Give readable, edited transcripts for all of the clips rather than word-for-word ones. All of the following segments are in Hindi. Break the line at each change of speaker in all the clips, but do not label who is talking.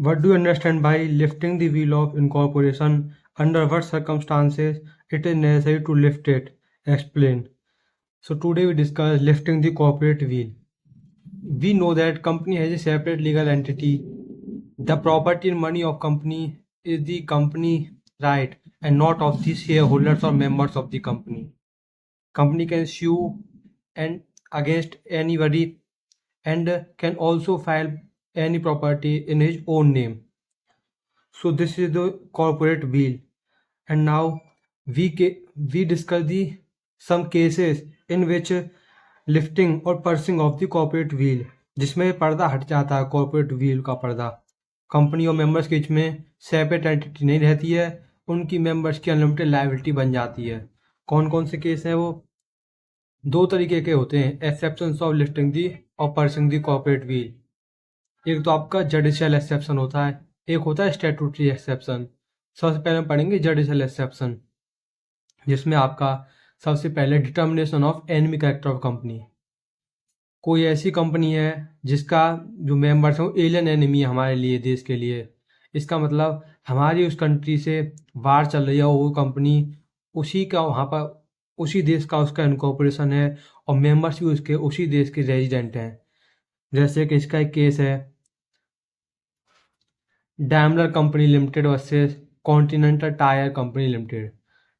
What do you understand by lifting the wheel of incorporation? Under what circumstances it is necessary to lift it? Explain. So today we discuss lifting the corporate wheel. We know that company has a separate legal entity. The property and money of company is the company right and not of the shareholders or members of the company. Company can sue and against anybody and can also file any property in his own name. So this is the corporate wheel, and now we discuss the some cases in which lifting और pursing of the corporate wheel, जिसमें पर्दा हट जाता है corporate wheel का पर्दा। कंपनी और मेंबर्स के बीच में सेपरेट एंटिटी नहीं रहती है, उनकी मेंबर्स की अनलिमिटेड लायबिलिटी बन जाती है। कौन कौन से केस हैं वो? दो तरीके के होते हैं, एक्सेप्शंस ऑफ लिफ्टिंग दी और पर्सिंग दी कॉर्पोरेट व्हील। एक तो आपका जुडिशियल एक्सेप्शन होता है, एक होता है स्टैट्यूटरी एक्सेप्शन। सबसे पहले हम पढ़ेंगे जुडिशियल एक्सेप्शन, जिसमें आपका सबसे पहले determination of enemy character of company. कोई ऐसी कंपनी है जिसका जो मेंबर्स हैं वो एलियन एनिमी है हमारे लिए, देश के लिए। इसका मतलब हमारी उस कंट्री से वार चल रही है और वो कंपनी उसी का वहाँ पर उसी देश का उसका इनकॉर्पोरेशन है और मेंबर्स भी उसके उसी देश के रेजिडेंट हैं। जैसे कि इसका एक केस है Daimler company limited versus continental tyre company limited,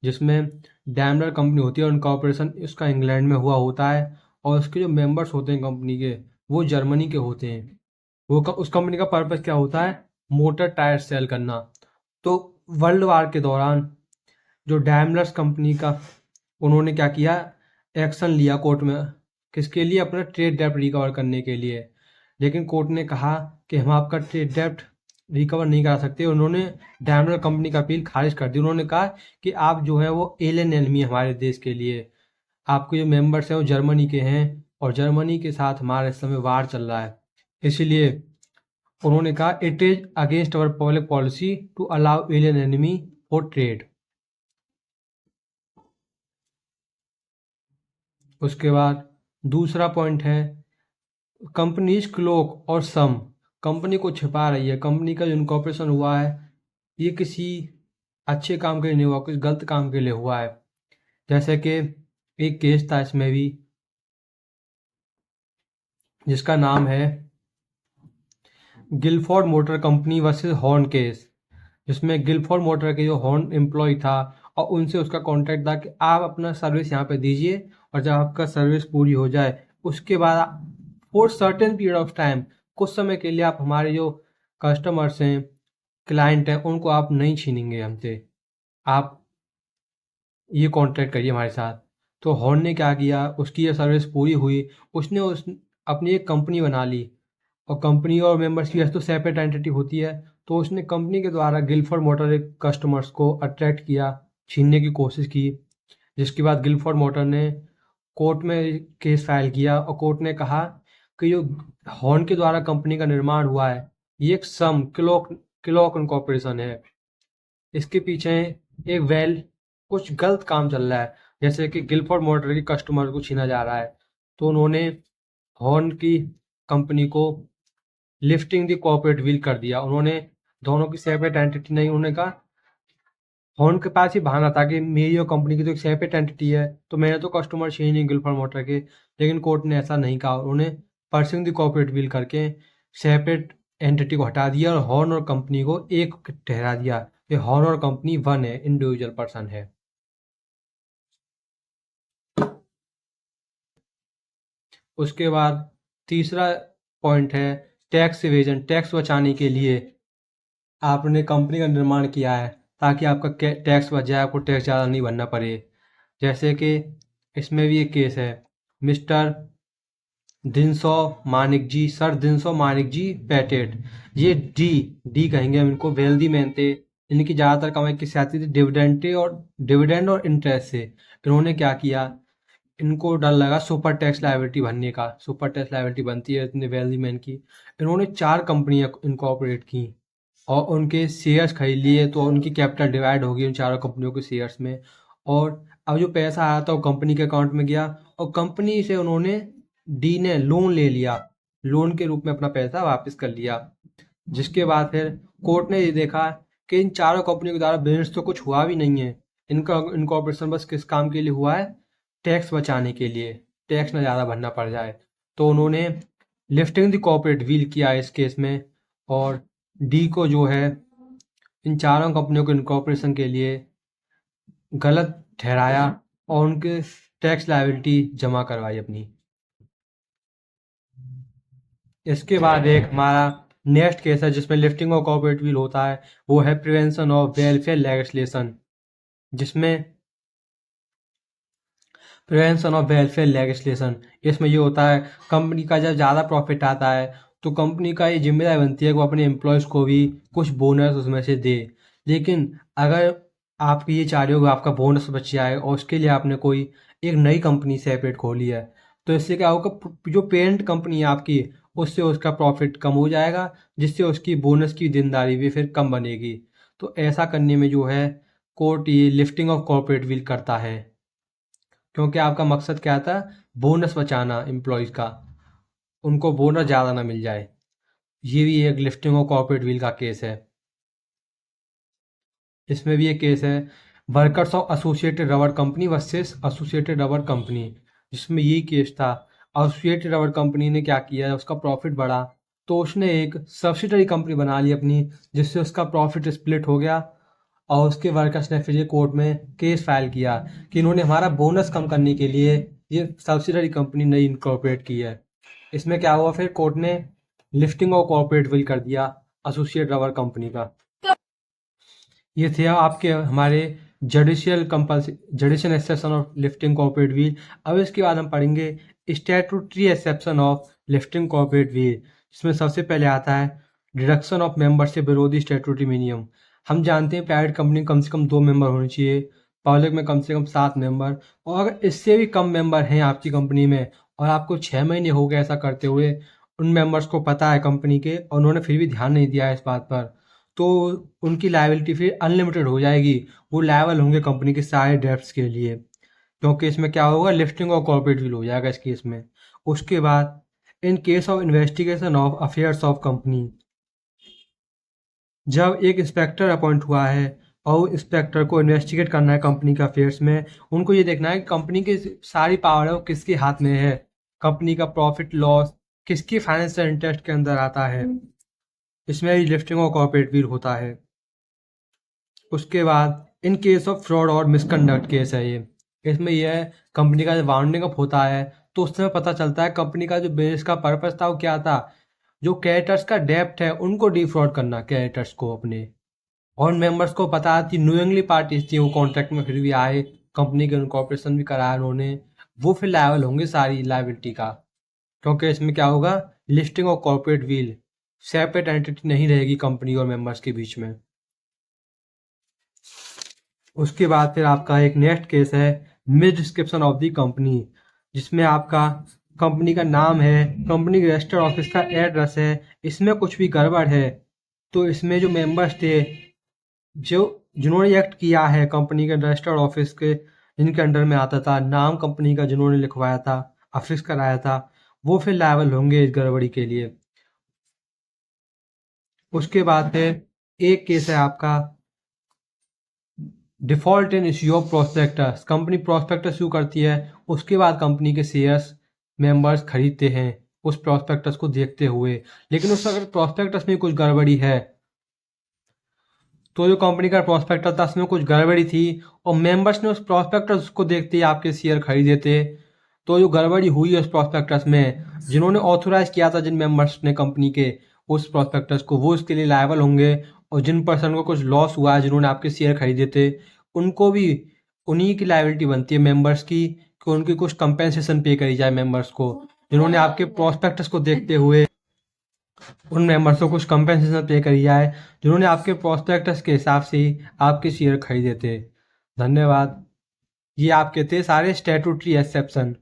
जिसमें डैमलर कंपनी होती है और इनकॉर्पोरेशन उसका इंग्लैंड में हुआ होता है और उसके जो मेंबर्स होते हैं कंपनी के वो जर्मनी के होते हैं। उस कंपनी का पर्पस क्या होता है? मोटर टायर सेल करना। तो वर्ल्ड वार के दौरान जो डैमलर्स कंपनी का उन्होंने क्या किया, एक्शन लिया कोर्ट में, किसके लिए? अपना ट्रेड डेब्ट रिकवर करने के लिए। लेकिन कोर्ट ने कहा कि हम आपका ट्रेड डेब्ट रिकवर नहीं करा सकते। उन्होंने डैमलर कंपनी का अपील खारिज कर दी। उन्होंने कहा कि आप जो है वो एलियन एनिमी हमारे देश के लिए, आपके जो मेंबर्स हैं वो जर्मनी के हैं और जर्मनी के साथ हमारे इस समय वार चल रहा है। इसलिए उन्होंने कहा it is against our public policy to allow alien enemy for trade. उसके बाद दूसरा पॉइंट है कंपनीज क्लोक और सम। कंपनी को छिपा रही है, कंपनी का जो इनकॉर्पोरेशन हुआ है ये किसी अच्छे काम के लिए नहीं हुआ, कुछ गलत काम के लिए हुआ है। जैसे कि एक केस था इसमें भी, जिसका नाम है Gilford Motor Company versus Horne case, जिसमें गिलफोर्ड मोटर के जो हॉर्न एम्प्लॉय था और उनसे उसका कॉन्ट्रैक्ट था कि आप अपना सर्विस यहाँ पे दीजिए और जब आपका सर्विस पूरी हो जाए उसके बाद for certain period of time, कुछ समय के लिए आप हमारे जो कस्टमर्स हैं, क्लाइंट हैं, उनको आप नहीं छीनेंगे हमसे, आप ये कॉन्ट्रैक्ट करिए हमारे साथ। तो हॉर्न ने क्या किया, उसकी ये सर्विस पूरी हुई, उसने अपनी एक कंपनी बना ली और कंपनी और मेंबर्स की तो सेपरेट एंटिटी होती है। तो उसने कंपनी के द्वारा गिलफोर्ड मोटर के कस्टमर्स को अट्रैक्ट किया, छीनने की कोशिश की, जिसके बाद गिलफोर्ड मोटर ने कोर्ट में केस फाइल किया और कोर्ट ने कहा कि जो हॉर्न के द्वारा कंपनी का निर्माण हुआ है ये एक सम क्लॉक इनकॉर्पोरेशन है, इसके पीछे एक कुछ गलत काम चल रहा है, जैसे कि गिलफोर्ड मोटर के कस्टमर को छीना जा रहा है। तो उन्होंने हॉर्न की कंपनी को लिफ्टिंग द कॉर्पोरेट व्हील कर दिया। उन्होंने दोनों की सेपरेट एंटिटी नहीं, उन्होंने कहा हॉर्न के पास ही बहाना था कि मेरी और कंपनी की तो एक सेपरेट एंटिटी है तो मैंने तो कस्टमर छीने नहीं गिलफोर्ड मोटर के। लेकिन कोर्ट ने ऐसा नहीं कहा, उन्होंने पर्सिंग द कॉर्पोरेट व्हील करके सेपरेट एंटिटी को हटा दिया और हॉर्न और कंपनी को एक ठहरा दिया कि हॉर्न और कंपनी वन है, इंडिविजुअल पर्सन है। उसके बाद तीसरा पॉइंट है टैक्स इवेजन। टैक्स बचाने के लिए आपने कंपनी का निर्माण किया है ताकि आपका टैक्स बच जाए, आपको टैक्स ज़्यादा नहीं भरना पड़े। जैसे कि इसमें भी एक केस है मिस्टर दिनसो मानिक जी, सर दिनसो मानिक जी पेटेट, ये डी कहेंगे हम इनको, वेल्दी मैन थे। इनकी ज़्यादातर कमाई किससे आती थी? डिविडेंड और इंटरेस्ट से। इन्होंने क्या किया, इनको डर लगा सुपर टैक्स लायबिलिटी भरने का। सुपर टैक्स लायबिलिटी बनती है इतने वेल्दी मैन की। इन्होंने 4 कंपनियां इनकॉर्पोरेट की और उनके शेयर्स खरीद लिए, तो उनकी कैपिटल डिवाइड होगी उन चारों कंपनियों के शेयर्स में। और अब जो पैसा आया था वो कंपनी के अकाउंट में गया और कंपनी से उन्होंने डी ने लोन ले लिया, लोन के रूप में अपना पैसा वापस कर लिया। जिसके बाद फिर कोर्ट ने ये देखा कि इन चारों कंपनियों के द्वारा बिजनेस तो कुछ हुआ भी नहीं है, इनका इनकॉर्पोरेशन बस किस काम के लिए हुआ है, टैक्स बचाने के लिए, टैक्स ना ज़्यादा भरना पड़ जाए। तो उन्होंने लिफ्टिंग द कॉर्पोरेट व्हील किया इस केस में, और डी को जो है इन चारों कंपनियों के इनकॉर्पोरेशन के लिए गलत ठहराया और उनके टैक्स लायबिलिटी जमा करवाई अपनी। इसके बाद एक हमारा नेक्स्ट केस है जिसमें लिफ्टिंग ऑफ कॉर्पोरेट व्हील होता है, वो है प्रिवेंशन ऑफ वेलफेयर लेजिस्लेशन। जिसमें प्रिवेंशन ऑफ वेलफेयर लेजिस्लेशन, इसमें ये होता है कंपनी का जब ज़्यादा प्रॉफिट आता है तो कंपनी का ये जिम्मेदारी बनती है कि वो अपने एम्प्लॉयज़ को भी कुछ बोनस उसमें से दे। लेकिन अगर आप ये चाह रहे हो कि आपका बोनस बच जाए और उसके लिए आपने कोई एक नई कंपनी सेपरेट खोली है, तो इससे क्या होगा, जो पेरेंट कंपनी है आपकी, उससे उसका प्रॉफिट कम हो जाएगा, जिससे उसकी बोनस की देनदारी भी फिर कम बनेगी। तो ऐसा करने में जो है कोर्ट ये लिफ्टिंग ऑफ कॉर्पोरेट व्हील करता है, क्योंकि आपका मकसद क्या था, बोनस बचाना एम्प्लॉयज़ का, उनको बोनस ज़्यादा ना मिल जाए। ये भी एक लिफ्टिंग ऑफ कॉर्पोरेट व्हील का केस है। इसमें भी एक केस है workers of associated rubber company versus associated rubber company, जिसमें यही केस था। एसोसिएटेड रबर कंपनी ने क्या किया, उसका प्रॉफिट बढ़ा तो उसने एक सब्सिडरी कंपनी बना ली अपनी, जिससे उसका प्रॉफिट स्प्लिट हो गया। और उसके वर्कर्स ने फिर ये कोर्ट में केस फाइल किया कि इन्होंने हमारा बोनस कम करने के लिए ये सब्सिडरी कंपनी नई इनकॉर्पोरेट की है। इसमें क्या हुआ, फिर कोर्ट ने लिफ्टिंग ऑफ कॉर्पोरेट व्हील कर दिया एसोसिएट रबर कंपनी का। ये थे आपके हमारे judicial exception of lifting corporate wheel. अब इसके बाद हम पढ़ेंगे statutory exception of lifting corporate wheel, जिसमें सबसे पहले आता है डिडक्शन ऑफ मेंबरशिप विरोधी स्टैट्यूटरी मिनिमम। हम जानते हैं प्राइवेट कंपनी में कम से कम 2 मेंबर होने चाहिए, पब्लिक में कम से कम 7 मेंबर, और अगर इससे भी कम मेंबर हैं आपकी कंपनी में और आपको 6 महीने हो गए ऐसा करते हुए, उन मेंबर्स को पता है कंपनी के और उन्होंने फिर भी ध्यान नहीं दिया है इस बात पर, तो उनकी लायबिलिटी फिर अनलिमिटेड हो जाएगी। वो लायबल होंगे कंपनी के सारे डेब्ट्स के लिए, क्योंकि इसमें क्या होगा, लिफ्टिंग और कॉर्पोरेट व्हील हो जाएगा इस केस में। उसके बाद in case of investigation of affairs of company, जब एक इंस्पेक्टर अपॉइंट हुआ है और इंस्पेक्टर को इन्वेस्टिगेट करना है कंपनी के अफेयर्स में, उनको ये देखना है कि कंपनी की सारी पावर है वो किसके हाथ में है, कंपनी का प्रॉफिट लॉस किसके फाइनेंशियल इंटरेस्ट के अंदर आता है, इसमें लिफ्टिंग और कॉर्पोरेट व्हील होता है। उसके बाद इन केस ऑफ फ्रॉड और मिसकंडक्ट केस है ये, इसमें यह है कंपनी का जब वाउंडिंग अप होता है तो उससे पता चलता है कंपनी का जो बिजनेस का पर्पस था वो क्या था, जो क्रेडिटर्स का डेप्ट है उनको डिफ्रॉड करना, क्रेडिटर्स को अपने, और मेंबर्स को पता थी, न्यूइंगली पार्टीज थी, वो कॉन्ट्रैक्ट में फिर भी आए, कंपनी के इनकॉर्पोरेशन भी कराया उन्होंने, वो फिर लायबल होंगे सारी लायबिलिटी का, क्योंकि इसमें क्या होगा, listing of corporate wheel, separate entity नहीं रहेगी कंपनी और मेंबर्स के बीच में। उसके बाद फिर आपका एक नेक्स्ट केस है miss description of the company, जिसमें आपका कंपनी का नाम है, कंपनी के रजिस्टर्ड ऑफिस का एड्रेस है, इसमें कुछ भी गड़बड़ है तो इसमें जो मेंबर्स थे, जो जिन्होंने एक्ट किया है कंपनी के रजिस्टर्ड ऑफिस के, जिनके अंडर में आता था, नाम कंपनी का जिन्होंने लिखवाया था, अफिक्स कराया था, वो फिर लायबल होंगे इस गड़बड़ी के लिए। उसके बाद फिर एक केस है आपका default in issue of prospectus, company prospectus issue करती है, उसके बाद कंपनी के शेयर्स मेंबर्स खरीदते हैं उस प्रोस्पेक्टस को देखते हुए, लेकिन उस अगर प्रोस्पेक्टस में कुछ गड़बड़ी है, तो जो कंपनी का प्रोस्पेक्टस था उसमें कुछ गड़बड़ी थी और मेंबर्स ने उस प्रोस्पेक्टस को देखते ही आपके शेयर खरीदे थे, तो जो गड़बड़ी हुई है उस प्रोस्पेक्टस में, जिन्होंने ऑथोराइज किया था जिन मेंबर्स ने कंपनी के उस प्रोस्पेक्टस को, वो इसके लिए लायबल होंगे, और जिन पर्सन को कुछ लॉस हुआ है जिन्होंने आपके शेयर खरीदे थे, उनको भी उन्हीं की लायबिलिटी बनती है मेंबर्स की, कि उनकी कुछ कंपेंसेशन पे करी जाए मेंबर्स को, जिन्होंने आपके प्रोस्पेक्टस को देखते हुए उन मेंबर्स को कुछ कंपेंसेशन पे करी जाए जिन्होंने आपके प्रोस्पेक्टस के हिसाब से ही आपके शेयर खरीदे थे। धन्यवाद। ये आपके थे सारे स्टैट्यूटरी एक्सेप्शन।